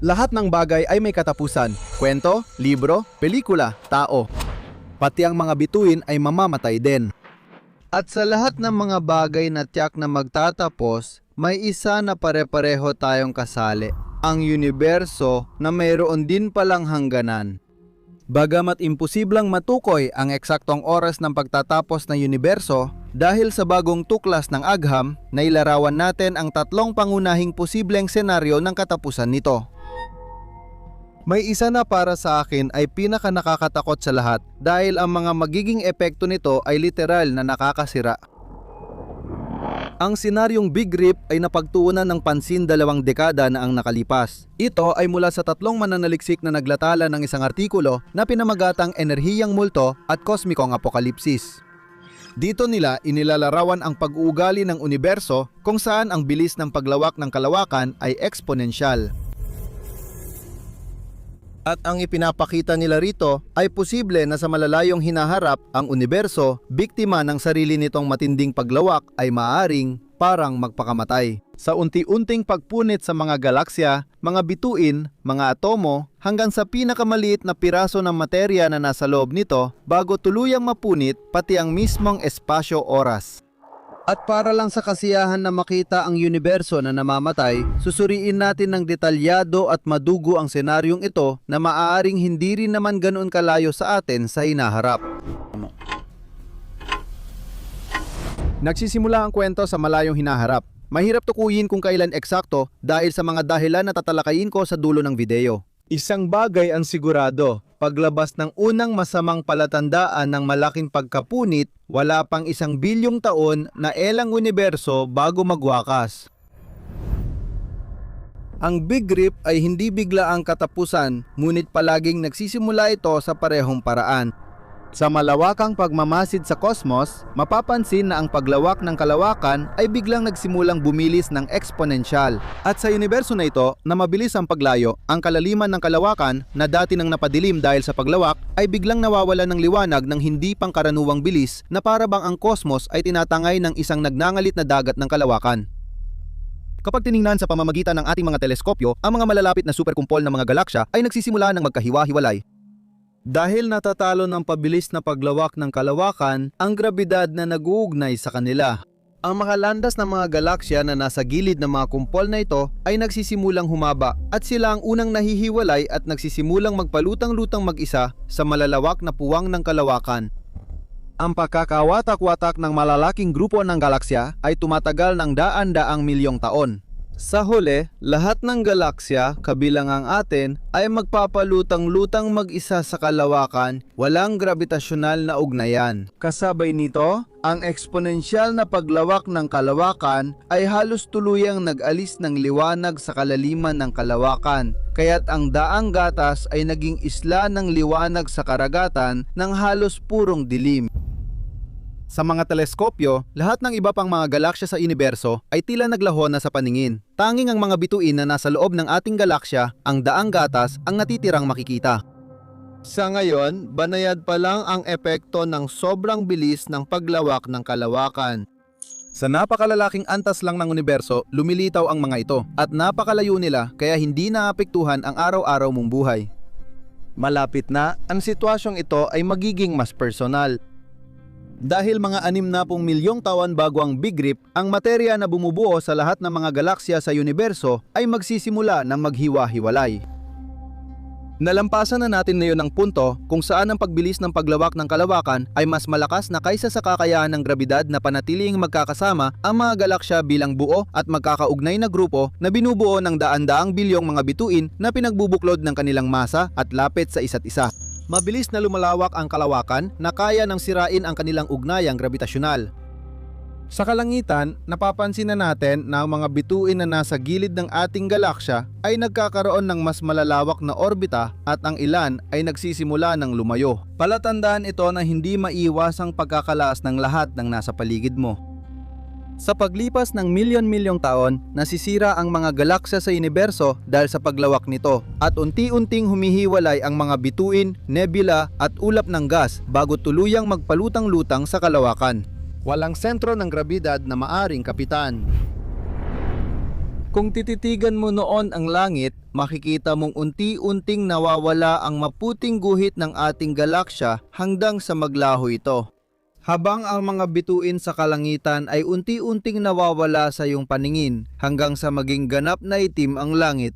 Lahat ng bagay ay may katapusan. Kwento, libro, pelikula, tao. Pati ang mga bituin ay mamamatay din. At sa lahat ng mga bagay na tiyak na magtatapos, may isa na pare-pareho tayong kasali. Ang universo na mayroon din palang hangganan. Bagamat imposibleng matukoy ang eksaktong oras ng pagtatapos ng universo, dahil sa bagong tuklas ng agham, nailarawan natin ang tatlong pangunahing posibleng senaryo ng katapusan nito. May isa na para sa akin ay pinaka nakakatakot sa lahat dahil ang mga magiging epekto nito ay literal na nakakasira. Ang senaryong Big Rip ay napagtuunan ng pansin 2 dekada na ang nakalipas. Ito ay mula sa 3 mananaliksik na naglatala ng isang artikulo na pinamagatang Enerhiyang Multo at Kosmikong Apokalipsis. Dito nila inilalarawan ang pag-uugali ng universo kung saan ang bilis ng paglawak ng kalawakan ay eksponensyal. At ang ipinapakita nila rito ay posible na sa malalayong hinaharap ang universo, biktima ng sarili nitong matinding paglawak ay maaaring parang magpakamatay. Sa unti-unting pagpunit sa mga galaksya, mga bituin, mga atomo, hanggang sa pinakamaliit na piraso ng materya na nasa loob nito bago tuluyang mapunit pati ang mismong espasyo-oras. At para lang sa kasiyahan na makita ang universo na namamatay, susuriin natin ng detalyado at madugo ang senaryong ito na maaaring hindi rin naman ganoon kalayo sa atin sa hinaharap. Nagsisimula ang kwento sa malayong hinaharap. Mahirap tukuyin kung kailan eksakto dahil sa mga dahilan na tatalakayin ko sa dulo ng video. Isang bagay ang sigurado, paglabas ng unang masamang palatandaan ng malaking pagkapunit, wala pang 1 bilyong taon na elang universo bago magwakas. Ang Big Rip ay hindi bigla ang katapusan, ngunit palaging nagsisimula ito sa parehong paraan. Sa malawakang pagmamasid sa kosmos, mapapansin na ang paglawak ng kalawakan ay biglang nagsimulang bumilis ng eksponensyal. At sa universo na ito, na mabilis ang paglayo, ang kalaliman ng kalawakan na dati nang napadilim dahil sa paglawak ay biglang nawawalan ng liwanag ng hindi pangkaraniwang bilis na para bang ang kosmos ay tinatangay ng isang nagngangalit na dagat ng kalawakan. Kapag tiningnan sa pamamagitan ng ating mga teleskopyo, ang mga malalapit na superkumpol ng mga galaksya ay nagsisimula ng magkahiwa-hiwalay. Dahil natatalo ng pabilis na paglawak ng kalawakan, ang grabidad na nag-uugnay sa kanila. Ang mga landas ng mga galaksya na nasa gilid ng mga kumpol na ito ay nagsisimulang humaba at sila ang unang nahihiwalay at nagsisimulang magpalutang-lutang mag-isa sa malalawak na puwang ng kalawakan. Ang pagkakawatak-watak ng malalaking grupo ng galaksya ay tumatagal ng daan-daang milyong taon. Sa huli, lahat ng galaksya, kabilang ang atin, ay magpapalutang-lutang mag-isa sa kalawakan, walang gravitasyonal na ugnayan. Kasabay nito, ang eksponensyal na paglawak ng kalawakan ay halos tuluyang nag-alis ng liwanag sa kalaliman ng kalawakan, kaya't ang daang gatas ay naging isla ng liwanag sa karagatan ng halos purong dilim. Sa mga teleskopyo, lahat ng iba pang mga galaksya sa universo ay tila naglaho na sa paningin. Tanging ang mga bituin na nasa loob ng ating galaksya, ang daang gatas, ang natitirang makikita. Sa ngayon, banayad pa lang ang epekto ng sobrang bilis ng paglawak ng kalawakan. Sa napakalalaking antas lang ng universo, lumilitaw ang mga ito at napakalayo nila kaya hindi naapektuhan ang araw-araw mong buhay. Malapit na, ang sitwasyong ito ay magiging mas personal. Dahil mga 60 milyong taon bago ang Big Rip, ang materya na bumubuo sa lahat ng mga galaksya sa universo ay magsisimula ng maghiwa-hiwalay. Nalampasan na natin ngayon ang punto kung saan ang pagbilis ng paglawak ng kalawakan ay mas malakas na kaysa sa kakayahan ng grabidad na panatiling magkakasama ang mga galaksya bilang buo at magkakaugnay na grupo na binubuo ng daan-daang bilyong mga bituin na pinagbubuklod ng kanilang masa at lapit sa isa't isa. Mabilis na lumalawak ang kalawakan na kaya nang sirain ang kanilang ugnayang gravitasyonal. Sa kalangitan, napapansin na natin na ang mga bituin na nasa gilid ng ating galaksya ay nagkakaroon ng mas malalawak na orbita at ang ilan ay nagsisimula ng lumayo. Palatandaan ito na hindi maiwasang pagkakalaas ng lahat ng nasa paligid mo. Sa paglipas ng milyon-milyong taon, nasisira ang mga galaksya sa universo dahil sa paglawak nito at unti-unting humihiwalay ang mga bituin, nebula at ulap ng gas bago tuluyang magpalutang-lutang sa kalawakan. Walang sentro ng grabidad na maaring kapitan. Kung tititigan mo noon ang langit, makikita mong unti-unting nawawala ang maputing guhit ng ating galaksya hanggang sa maglaho ito. Habang ang mga bituin sa kalangitan ay unti-unting nawawala sa iyong paningin hanggang sa maging ganap na itim ang langit.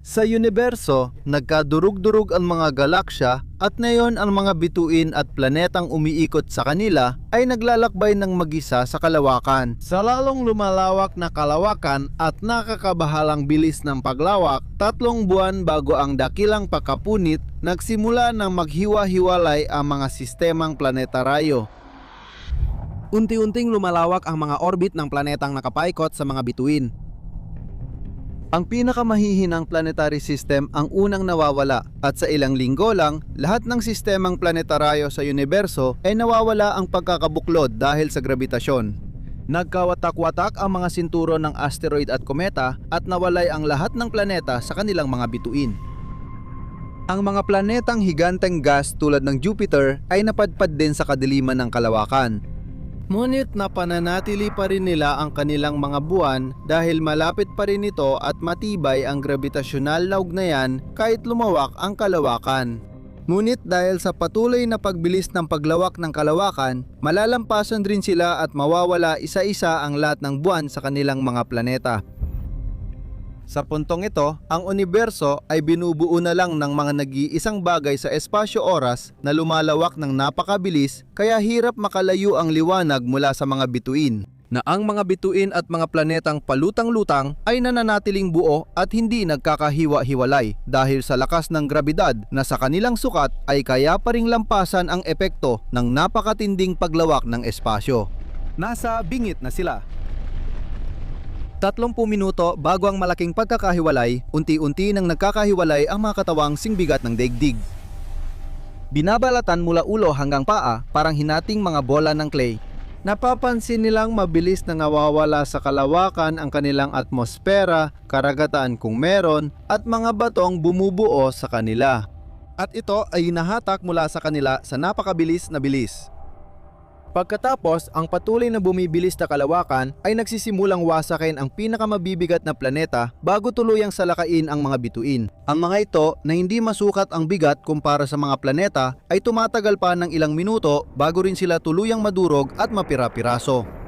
Sa universo, nagkadurug-durug ang mga galaksya at ngayon ang mga bituin at planetang umiikot sa kanila ay naglalakbay ng mag-isa sa kalawakan. Sa lalong lumalawak na kalawakan at nakakabahalang bilis ng paglawak, 3 buwan bago ang dakilang pagkapunit, nagsimula ng maghiwa-hiwalay ang mga sistemang planetaryo. Unti-unting lumalawak ang mga orbit ng planetang nakapaikot sa mga bituin. Ang pinakamahihinang planetary system ang unang nawawala at sa ilang linggo lang, lahat ng sistemang planetaryo sa universo ay nawawala ang pagkakabuklod dahil sa grabitasyon. Nagkawatak-watak ang mga sinturon ng asteroid at kometa at nawalay ang lahat ng planeta sa kanilang mga bituin. Ang mga planetang higanteng gas tulad ng Jupiter ay napadpad din sa kadiliman ng kalawakan. Ngunit napananatili pa rin nila ang kanilang mga buwan dahil malapit pa rin ito at matibay ang gravitasyonal na ugnayan kahit lumawak ang kalawakan. Ngunit dahil sa patuloy na pagbilis ng paglawak ng kalawakan, malalampasan rin sila at mawawala isa-isa ang lahat ng buwan sa kanilang mga planeta. Sa puntong ito, ang universo ay binubuo na lang ng mga nag-iisang bagay sa espasyo-oras na lumalawak ng napakabilis kaya hirap makalayo ang liwanag mula sa mga bituin. Na ang mga bituin at mga planetang palutang-lutang ay nananatiling buo at hindi nagkakahiwa-hiwalay dahil sa lakas ng grabidad na sa kanilang sukat ay kaya pa ring lampasan ang epekto ng napakatinding paglawak ng espasyo. Nasa bingit na sila. 30 minuto bago ang malaking pagkakahiwalay, unti-unti nang nagkakahiwalay ang mga katawang singbigat ng daigdig. Binabalatan mula ulo hanggang paa, parang hinating mga bola ng clay. Napapansin nilang mabilis na nawawala sa kalawakan ang kanilang atmosfera, karagatan kung meron, at mga batong bumubuo sa kanila. At ito ay hinahatak mula sa kanila sa napakabilis na bilis. Pagkatapos, ang patuloy na bumibilis na kalawakan ay nagsisimulang wasakin ang pinakamabibigat na planeta bago tuluyang salakain ang mga bituin. Ang mga ito na hindi masukat ang bigat kumpara sa mga planeta ay tumatagal pa ng ilang minuto bago rin sila tuluyang madurog at mapira-piraso.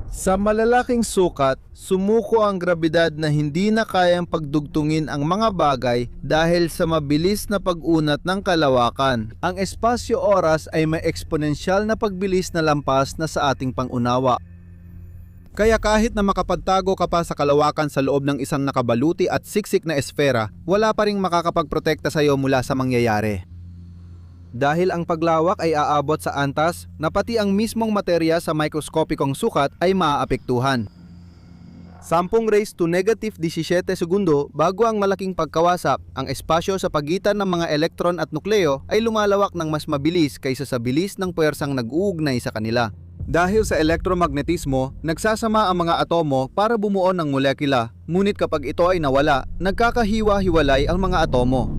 Sa malalaking sukat, sumuko ang grabidad na hindi na kayang pagdugtungin ang mga bagay dahil sa mabilis na pag-unat ng kalawakan. Ang espasyo-oras ay may eksponensyal na pagbilis na lampas na sa ating pangunawa. Kaya kahit na makapagtago ka pa sa kalawakan sa loob ng isang nakabaluti at siksik na esfera, wala pa ring makakapagprotekta sa iyo mula sa mangyayari. Dahil ang paglawak ay aabot sa antas na pati ang mismong materya sa mikroskopikong sukat ay maaapektuhan. 10⁻⁻17 segundo bago ang malaking pagkawasak, ang espasyo sa pagitan ng mga elektron at nukleo ay lumalawak ng mas mabilis kaysa sa bilis ng puwersang nag-uugnay sa kanila. Dahil sa elektromagnetismo, nagsasama ang mga atomo para bumuo ng molekula, ngunit kapag ito ay nawala, nagkakahiwa-hiwalay ang mga atomo.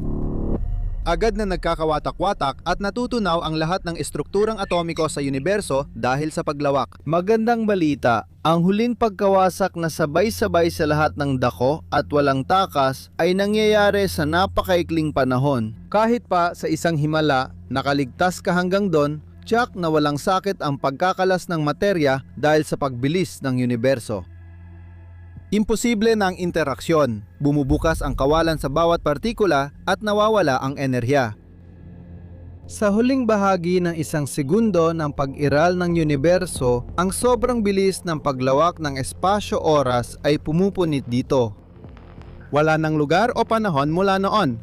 Agad na nagkakawatak-watak at natutunaw ang lahat ng estrukturang atomiko sa universo dahil sa paglawak. Magandang balita, ang huling pagkawasak na sabay-sabay sa lahat ng dako at walang takas ay nangyayari sa napakaikling panahon. Kahit pa sa isang himala, nakaligtas ka hanggang doon, tiyak na walang sakit ang pagkakalas ng materya dahil sa pagbilis ng universo. Imposible na ang interaksyon, bumubukas ang kawalan sa bawat partikula at nawawala ang enerhiya. Sa huling bahagi ng isang segundo ng pag-iral ng universo, ang sobrang bilis ng paglawak ng espasyo-oras ay pumupunit dito. Wala nang lugar o panahon mula noon.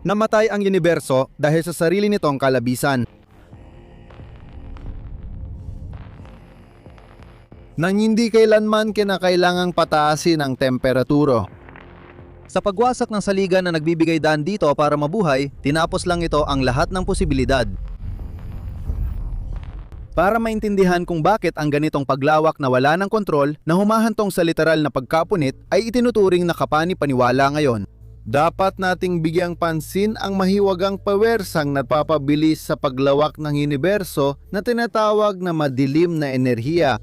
Namatay ang universo dahil sa sarili nitong kalabisan. Nang hindi kailanman kinakailangang pataasin ang temperatura. Sa pagwasak ng saligan na nagbibigay daan dito para mabuhay, tinapos lang ito ang lahat ng posibilidad. Para maintindihan kung bakit ang ganitong paglawak na wala ng kontrol na humahantong sa literal na pagkapunit ay itinuturing na kapani-paniwala ngayon. Dapat nating bigyang pansin ang mahiwagang pawersang napapabilis sa paglawak ng universo na tinatawag na madilim na enerhiya.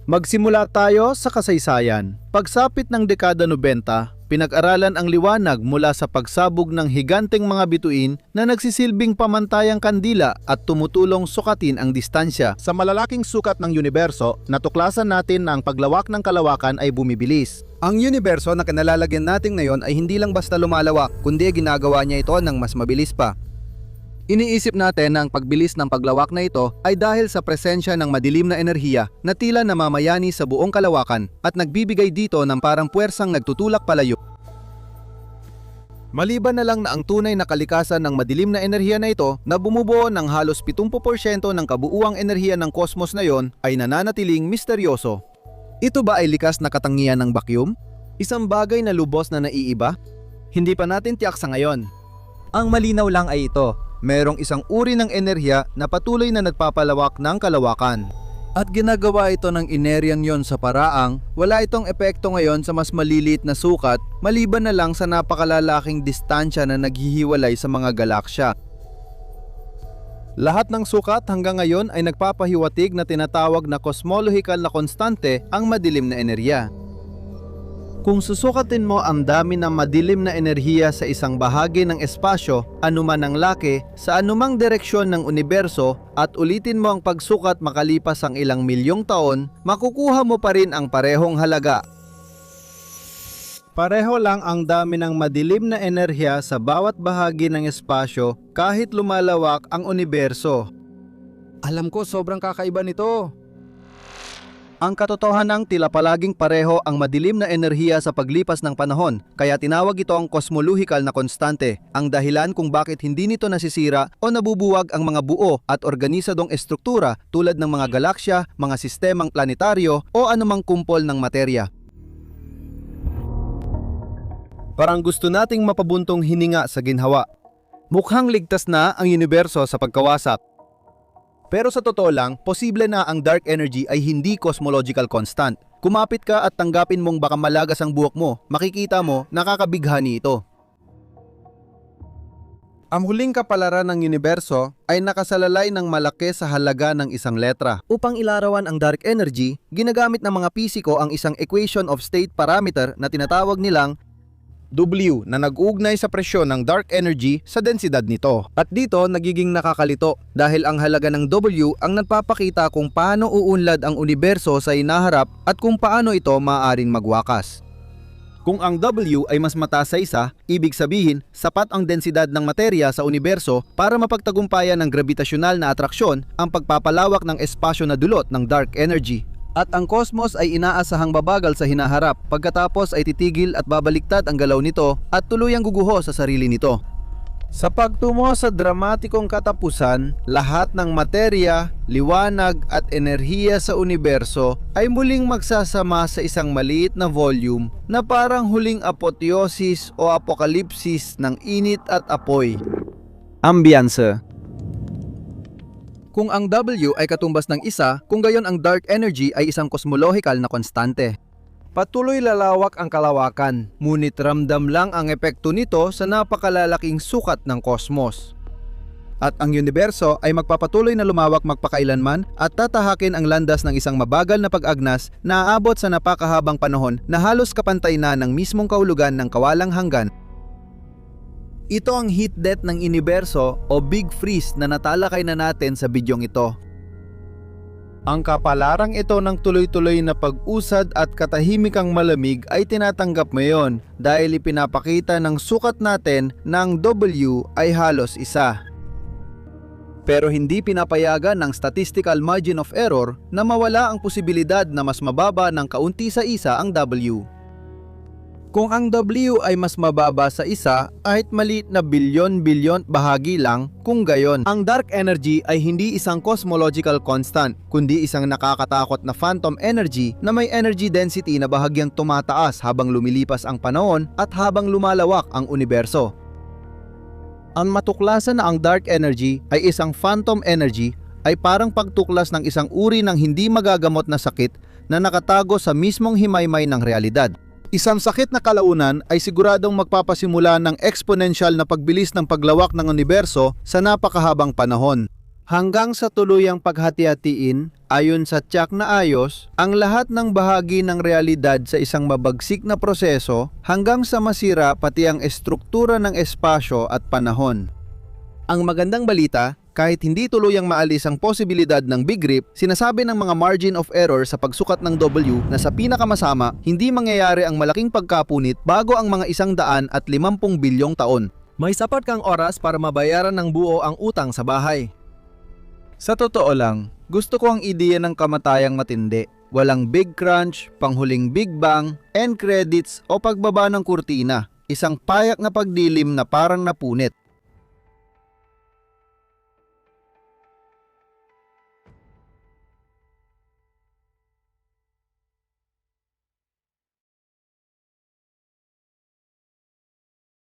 Magsimula tayo sa kasaysayan. Pagsapit ng dekada 90, pinag-aralan ang liwanag mula sa pagsabog ng higanteng mga bituin na nagsisilbing pamantayang kandila at tumutulong sukatin ang distansya. Sa malalaking sukat ng universo, natuklasan natin na ang paglawak ng kalawakan ay bumibilis. Ang universo na kinalalagyan natin ngayon ay hindi lang basta lumalawak, kundi ginagawa niya ito ng mas mabilis pa. Iniisip natin na ang pagbilis ng paglawak na ito ay dahil sa presensya ng madilim na enerhiya na tila namamayani sa buong kalawakan at nagbibigay dito ng parang puwersang nagtutulak palayo. Maliban na lang na ang tunay na kalikasan ng madilim na enerhiya na ito na bumubuo ng halos 70% ng kabuuang enerhiya ng kosmos na yon ay nananatiling misteryoso. Ito ba ay likas na katangian ng vacuum? Isang bagay na lubos na naiiba? Hindi pa natin tiyak sa ngayon. Ang malinaw lang ay ito. Merong isang uri ng enerhiya na patuloy na nagpapalawak ng kalawakan. At ginagawa ito ng enerhiyang yon sa paraang wala itong epekto ngayon sa mas maliliit na sukat maliban na lang sa napakalalaking distansya na naghihiwalay sa mga galaksya. Lahat ng sukat hanggang ngayon ay nagpapahiwatig na tinatawag na cosmological na konstante ang madilim na enerhiya. Kung susukatin mo ang dami ng madilim na enerhiya sa isang bahagi ng espasyo, anuman ang laki, sa anumang direksyon ng universo at ulitin mo ang pagsukat makalipas ang ilang milyong taon, makukuha mo pa rin ang parehong halaga. Pareho lang ang dami ng madilim na enerhiya sa bawat bahagi ng espasyo kahit lumalawak ang universo. Alam ko sobrang kakaiba nito. Ang katotohanan tila palaging pareho ang madilim na enerhiya sa paglipas ng panahon, kaya tinawag ito ang cosmological na konstante, ang dahilan kung bakit hindi nito nasisira o nabubuwag ang mga buo at organisadong estruktura tulad ng mga galaksya, mga sistemang planetaryo o anumang kumpol ng materya. Parang gusto nating mapabuntong hininga sa ginhawa. Mukhang ligtas na ang universo sa pagkawasak. Pero sa totoo lang, posible na ang dark energy ay hindi cosmological constant. Kumapit ka at tanggapin mong baka malagas ang buhok mo, makikita mo nakakabighani ito. Ang huling kapalaran ng universo ay nakasalalay ng malaki sa halaga ng isang letra. Upang ilarawan ang dark energy, ginagamit ng mga pisiko ang isang equation of state parameter na tinatawag nilang W na nag-uugnay sa presyon ng dark energy sa densidad nito. At dito nagiging nakakalito dahil ang halaga ng W ang nagpapakita kung paano uunlad ang universo sa hinaharap at kung paano ito maaaring magwakas. Kung ang W ay mas mataas sa isa, ibig sabihin sapat ang densidad ng materya sa universo para mapagtagumpayan ng gravitasyonal na atraksyon ang pagpapalawak ng espasyo na dulot ng dark energy. At ang kosmos ay inaasahang babagal sa hinaharap, pagkatapos ay titigil at babaliktad ang galaw nito at tuluyang guguho sa sarili nito. Sa pagtungo sa dramatikong katapusan, lahat ng materya, liwanag at enerhiya sa universo ay muling magsasama sa isang maliit na volume na parang huling apoteosis o apokalipsis ng init at apoy. Ambiyanse. Kung ang W ay katumbas ng isa, kung gayon ang dark energy ay isang cosmological na konstante. Patuloy lalawak ang kalawakan, ngunit ramdam lang ang epekto nito sa napakalalaking sukat ng kosmos. At ang universo ay magpapatuloy na lumawak magpakailanman at tatahakin ang landas ng isang mabagal na pag-agnas na aabot sa napakahabang panahon na halos kapantay na ng mismong kahulugan ng kawalang hanggan. Ito ang heat death ng universo o Big Freeze na natalakay na natin sa bidyong ito. Ang kapalarang ito ng tuloy-tuloy na pag-usad at katahimikang malamig ay tinatanggap mo yon dahil ipinapakita ng sukat natin na ang W ay halos isa. Pero hindi pinapayagan ng statistical margin of error na mawala ang posibilidad na mas mababa ng kaunti sa isa ang W. Kung ang W ay mas mababa sa isa, kahit maliit na bilyon-bilyon bahagi lang, kung gayon, ang dark energy ay hindi isang cosmological constant, kundi isang nakakatakot na phantom energy na may energy density na bahagyang tumataas habang lumilipas ang panahon at habang lumalawak ang universo. Ang matuklasan na ang dark energy ay isang phantom energy ay parang pagtuklas ng isang uri ng hindi magagamot na sakit na nakatago sa mismong himaymay ng realidad. Isang sakit na kalaunan ay siguradong magpapasimula ng exponential na pagbilis ng paglawak ng universo sa napakahabang panahon. Hanggang sa tuluyang paghati-hatiin, ayon sa tiyak na ayos, ang lahat ng bahagi ng realidad sa isang mabagsik na proseso hanggang sa masira pati ang estruktura ng espasyo at panahon. Ang magandang balita, kahit hindi tuluyang maalis ang posibilidad ng Big Rip, sinasabi ng mga margin of error sa pagsukat ng W na sa pinakamasama, hindi mangyayari ang malaking pagkapunit bago ang mga 150 bilyong taon. May sapat kang oras para mabayaran ng buo ang utang sa bahay. Sa totoo lang, gusto ko ang ideya ng kamatayang matindi. Walang big crunch, panghuling big bang, end credits o pagbaba ng kurtina. Isang payak na pagdilim na parang napunit.